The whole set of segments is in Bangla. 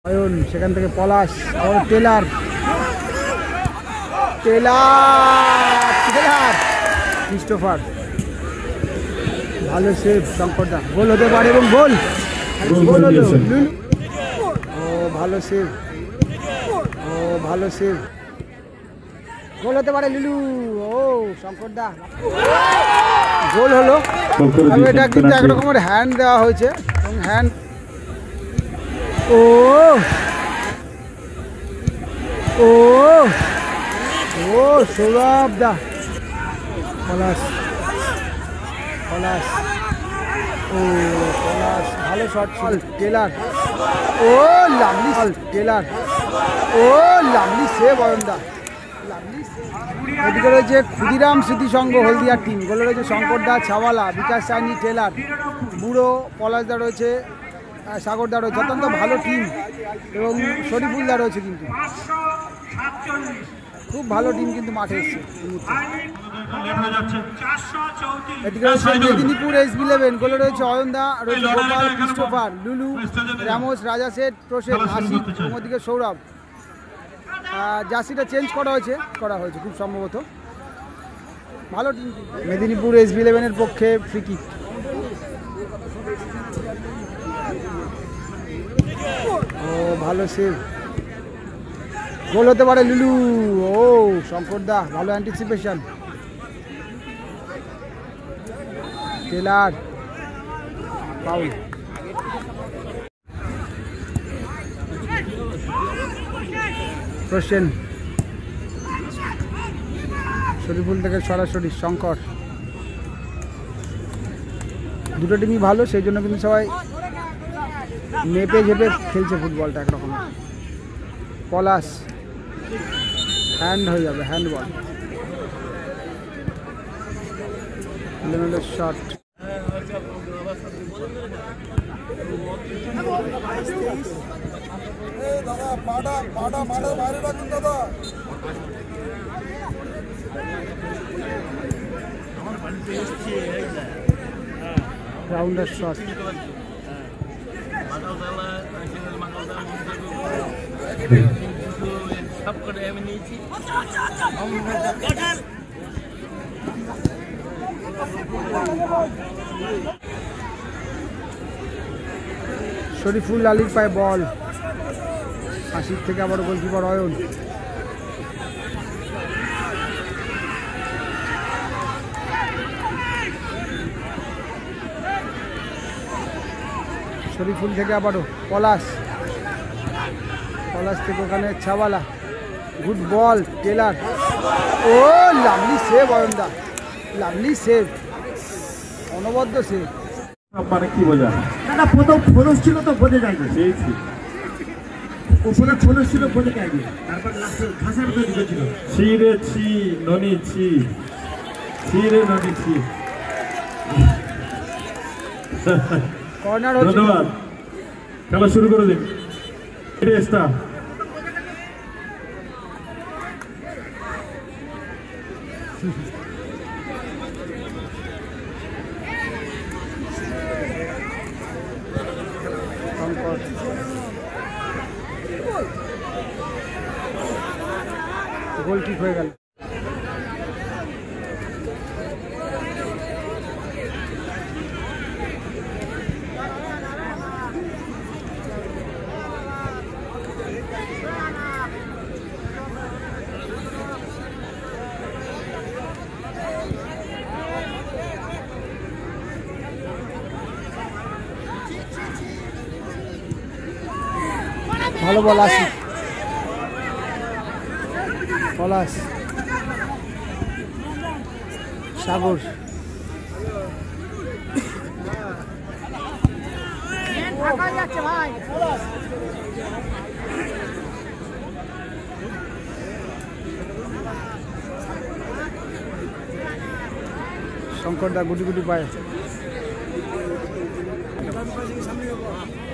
অয়ন, সেখান থেকে পলাশ, আবার টেলার টেলার টেলার ক্রিস্টোফার, ভালো সেভ শঙ্করদা, গোল হতে পারে এবং গোল গোল হলো লুলু। ও ভালো সেভ, ও ভালো সেভ, গোল হতে পারে লুলু। ও শঙ্করদা, গোল হলো। তবে এটা কিন্তু একরকমের হ্যান্ড দেওয়া হয়েছে এবং হ্যান্ড। ও ও ও সৌরভ দা, পলাশ পলাশ, ও পলাশ ভালো শট ছিল। টেলার, ও লাভলি টেলার, ও লাভলি সেভ অয়নদা, লাভলি সেভ। এদিকে রয়েছে ক্ষুদিরাম স্মৃতিসংঘ হলদিয়ার টিম, গোলে রয়েছে শঙ্করদা, ছাওয়ালা, বিকাশ সাইনি, টেলার, বুড়ো, পলাশদা রয়েছে, সাগরদা রয়েছে। অত্যন্ত ভালো টিম এবং শরীফুলদা রয়েছে, কিন্তু খুব ভালো টিম কিন্তু মাঠে এসছে। এদিকে রয়েছে মেদিনীপুর SB11, গোলে রয়েছে অয়নদা, রয়েছে গোপাল, ক্রিস্টোফার, লুলু, রামোস, রাজা সেট, প্রসেন, আশিক, ওদিকে সৌরভ। জার্সিটা চেঞ্জ করা হয়েছে খুব সম্ভবত। ভালো টিম মেদিনীপুর SB11 পক্ষে। ফ্রি কিক, ও ভালো সেভ, গোল হতে পারে লুলু। ও শঙ্করদা, ভালো anticipation. Taylor, foul. Prosen, Shariful থেকে সরাসরি শঙ্কর। দুটো টিমই ভালো, সেই জন্য কিন্তু সবাই মেপে ঝেপে খেলছে ফুটবলটা একরকম। পলাশ, হ্যান্ড হয়ে যাবে, হ্যান্ড বল। শট, রাউন্ডার শট, শরীফুল আলীর পায়ে বল। আশিক থেকে আবার গোলকিপার অয়ন। শরীফুল থেকে আবারও পলাশ, পলাশ থেকে ওখানে ছাওয়ালা, গুড বল। টেলার, ও লাভলি সেভ অয়নদা, লাভলি সেভ, অনবদ্য সেভ। মানে কি বোঝা না, প্রথম ফোনস ছিল তো বোঝে যায়নি, উপরে ফোনস ছিল বোঝে যায়নি, তারপর লাস্টে ঘাসের মধ্যে ঢুকেছিল। ছি রে ছি, ননি ছি, ছি রে ননি ছি। কর্নার হচ্ছে। ধন্যবাদ, খেলা শুরু করে দিন। এটা গোল ঠিক হয়ে গেল। ভালো বল আসি, পলাশ, সাগর, শঙ্করদা গুটি গুটি পায়।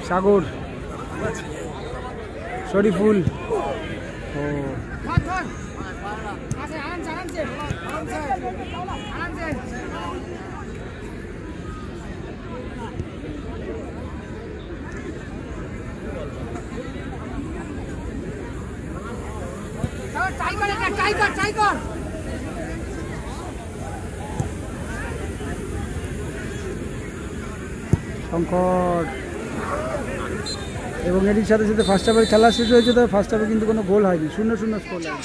সাগর, শরীফুল, ও শঙ্কর এবং এটির সাথে সাথে ফার্স্ট হাফের খেলা শেষ হয়েছে, তবে ফার্স্ট হাফে কিন্তু কোনো গোল হয়নি, 0-0 স্কোর লাইন।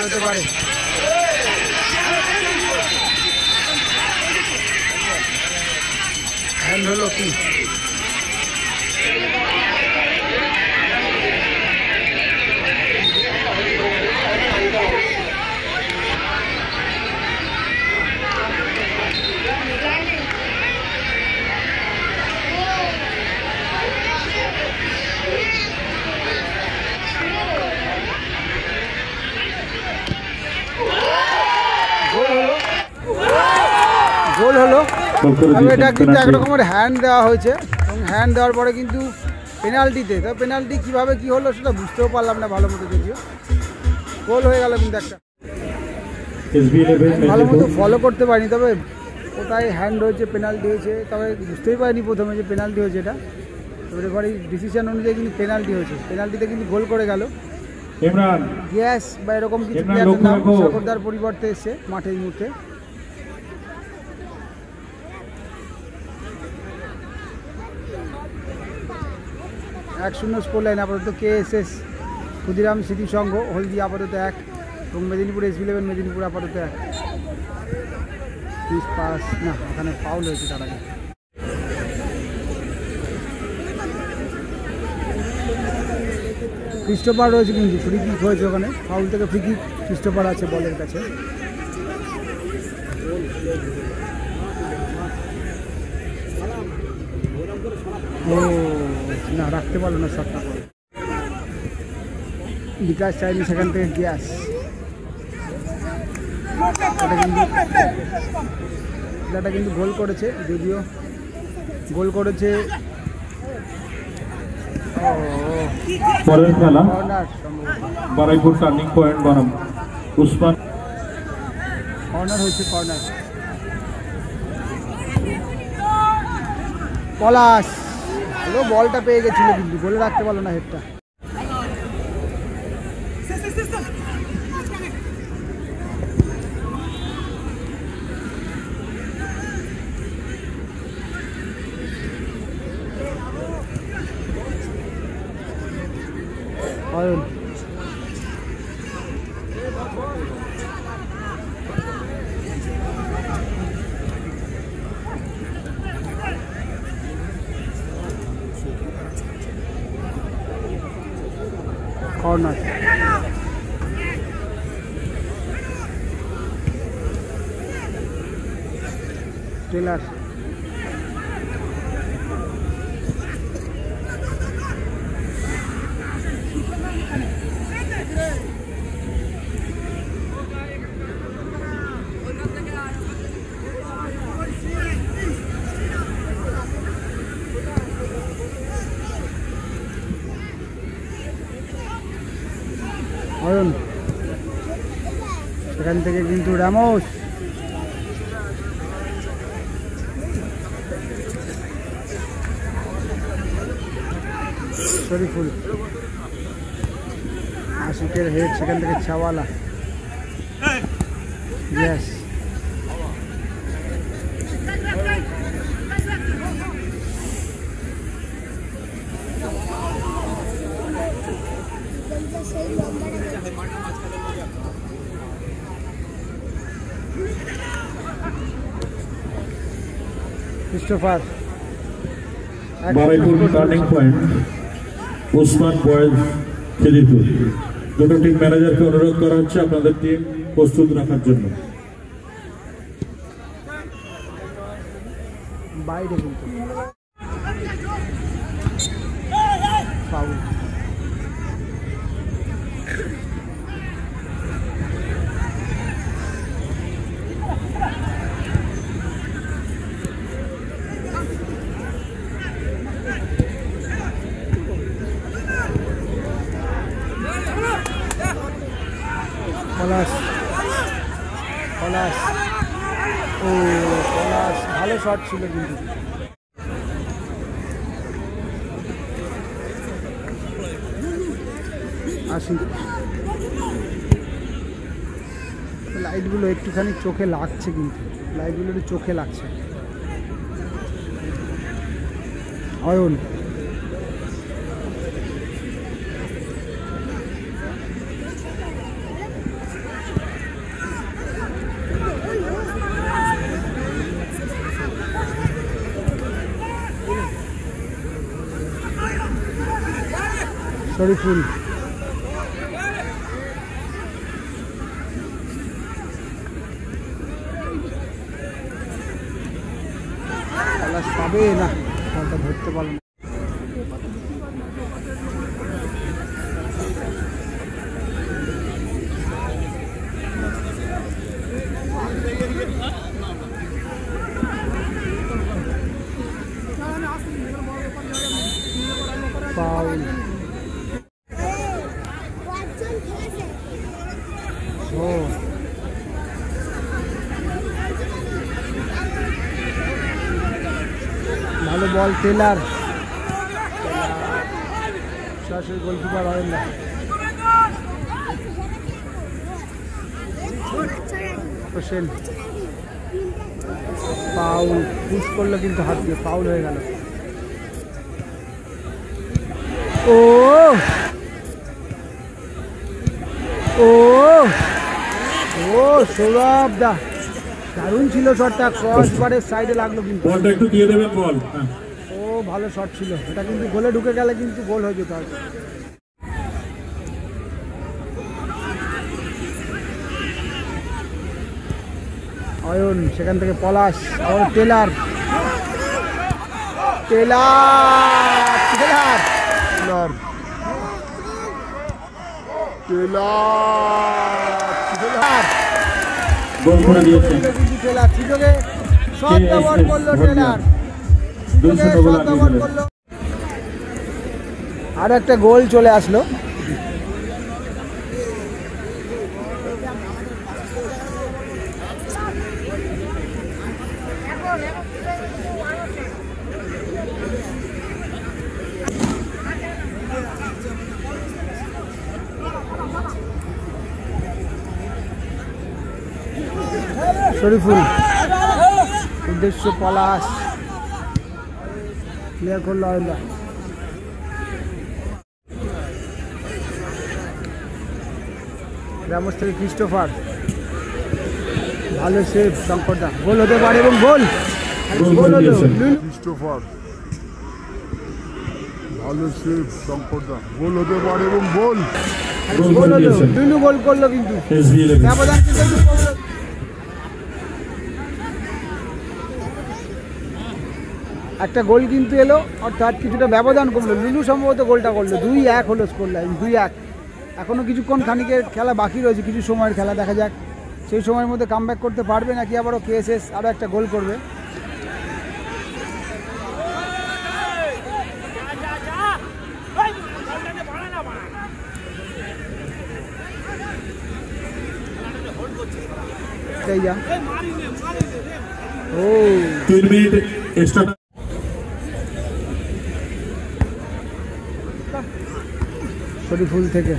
হতে পারে হ্যান্ড হলো কি গোল হলো। তবে এটা কিন্তু একরকমের হ্যান্ড দেওয়া হয়েছে এবং হ্যান্ড দেওয়ার পরে কিন্তু পেনাল্টিতে, তবে পেনাল্টি কীভাবে কী হলো সেটা বুঝতেও পারলাম না ভালো মতো, যদিও গোল হয়ে গেল কিন্তু একটা ভালো মতো ফলো করতে পারিনি, তবে কোথায় হ্যান্ড হয়েছে পেনাল্টি হয়েছে তবে বুঝতেই পারিনি প্রথমে যে পেনাল্টি হয়েছে এটা। তবে রেফারির ডিসিশন অনুযায়ী কিন্তু পেনাল্টি হয়েছে, পেনাল্টিতে কিন্তু গোল করে গেল গ্যাস বা এরকম কিছু প্লেয়ারের নাম সাগরদার পরিবর্তে এসছে মাঠে এই মুহূর্তে। এক 0 স্কোর লাইন আপাতত KSS ক্ষুদিরাম স্মৃতি সংঘ হলদি আপাতত 1 এবং মেদিনীপুর SB11 মেদিনীপুর আপাতত 1। পাস না, ওখানে ফাউল হয়েছে তার আগে। ক্রিস্টোফার রয়েছে কিন্তু ফ্রি কিক হয়েছে ওখানে, ফাউল থেকে ফ্রি কিক ক্রিস্টোফার আছে বলের কাছে। ও না, রাখতে পারলো না শটটা করে, বিকাশ চাইনি সেখান থেকে গ্যাস। এটা কিন্তু গোল করেছে, যদিও গোল করেছে পরের খেলা বারাইপুর টার্নিং পয়েন্ট বনাম উসমান। কর্নার হয়েছে, কর্নার পলাশ ভালো বলটা পেয়ে গেছিল কিন্তু গোলে রাখতে পারলো না হেডটা। অয়ন কর্নার টেলার অয়ন সেখান থেকে কিন্তু রামোস শরীফুল আশিকের হেড, সেখান থেকে চাওয়ালা yes Christopher. Baruipur turning point Usman boys Khidirpur. দুটো টিম ম্যানেজারকে অনুরোধ করা হচ্ছে আপনাদের টিম প্রস্তুত রাখার জন্য। বাইরে কিন্তু ফাউল। পলাশ পলাশ ও পলাশ ভালো শট ছিল কিন্তু আশিক। লাইটগুলো একটুখানি চোখে লাগছে, কিন্তু লাইটগুলো একটু চোখে লাগছে। অয়ন, শরীফুল, পাবে না, বলটা ধরতে পারলো না। ফাউল। ও ভালো বল টেলার, সরাসরি গোলকিপার হয় না। হোসেন ফাউল, পুশ করলো কিন্তু হাত দিয়ে, ফাউল হয়ে গেল। ও ও ও সৌরভ দা, দারুণ ছিল শটটা, ক্রস বারের সাইডে লাগলো কিন্তু। বলটা একটু দিয়ে দেবেন বল। হ্যাঁ, ও ভালো শট ছিল, এটা কিন্তু গোলে ঢুকে গেলে কিন্তু গোল হয়ে যেত হয়তো। অয়ন, সেখান থেকে পলাশ, আবার Taylor, Taylor Taylor Taylor Taylor goal করে দিয়েছেন। টেলার সুযোগে সব ব্যবহার করলো, টেলার সুযোগে সব ব্যবহার করলো। আর একটা গোল চলে আসলো। শরীফুল, উদ্দেশ্য পলাশ, ক্লিয়ার করলো আয়লা। রামোস থেকে ক্রিস্টোফার, ভালো সেভ শঙ্করদা, গোল হতে পারে এবং গোল গোল হলো। ক্রিস্টোফার, ভালো সেভ শঙ্করদা, গোল হতে পারে এবং গোল গোল হলো, দুইনু গোল করলো কিন্তু ব্যবধান কিন্তু একটু কমলো। একটা গোল কিন্তু এলো, অর্থাৎ কিছুটা ব্যবধান কমলো। লুলু সম্ভবত গোলটা করলো, 2-1 হলো স্কোর লাইন, 2-1। এখনও কিছুক্ষণ খানিকের খেলা বাকি রয়েছে, কিছু সময়ের খেলা, দেখা যাক সেই সময়ের মধ্যে কামব্যাক করতে পারবে নাকি আবারও কেএসএস আরও একটা গোল করবে। ও 3 মিনিট এক্সট্রা। শরীফুল থেকে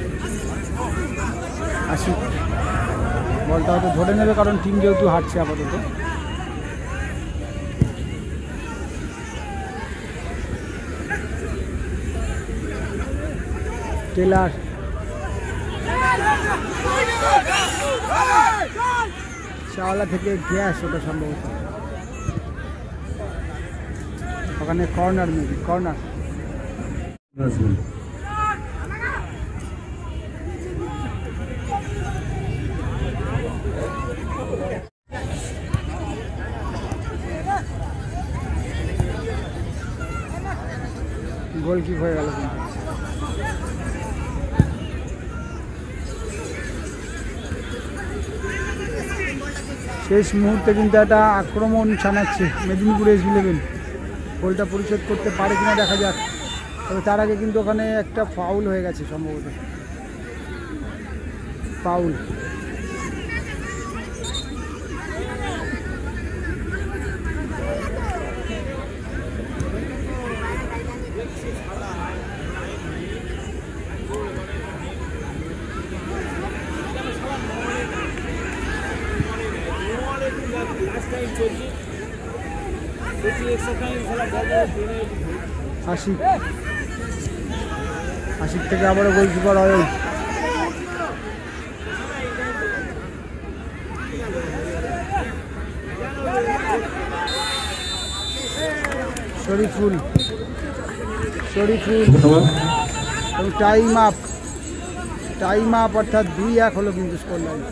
আসি, বলটা হয়তো ধরে নেবে, কারণ টিম যেহেতু হাঁটছে আপাতত। টেলার, চাওয়ালা থেকে গ্যাস, ওটা সম্ভবত ওখানে কর্নার, মেবি কর্নার। গোল কিক হয়ে গেল কিন্তু। শেষ মুহূর্তে কিন্তু একটা আক্রমণ ছানাচ্ছে মেদিনীপুর এস11, গোলটা পরিশোধ করতে পারে কিনা দেখা যাক। তবে তার আগে কিন্তু ওখানে একটা ফাউল হয়ে গেছে সম্ভবত, ফাউল। আশিক আশিক থেকে আবারও গোলকিপার হয় শরীফুল ধন্যবাদ। টাইম আপ অর্থাৎ 2-1 হলো কিন্তু স্কোর লাইন।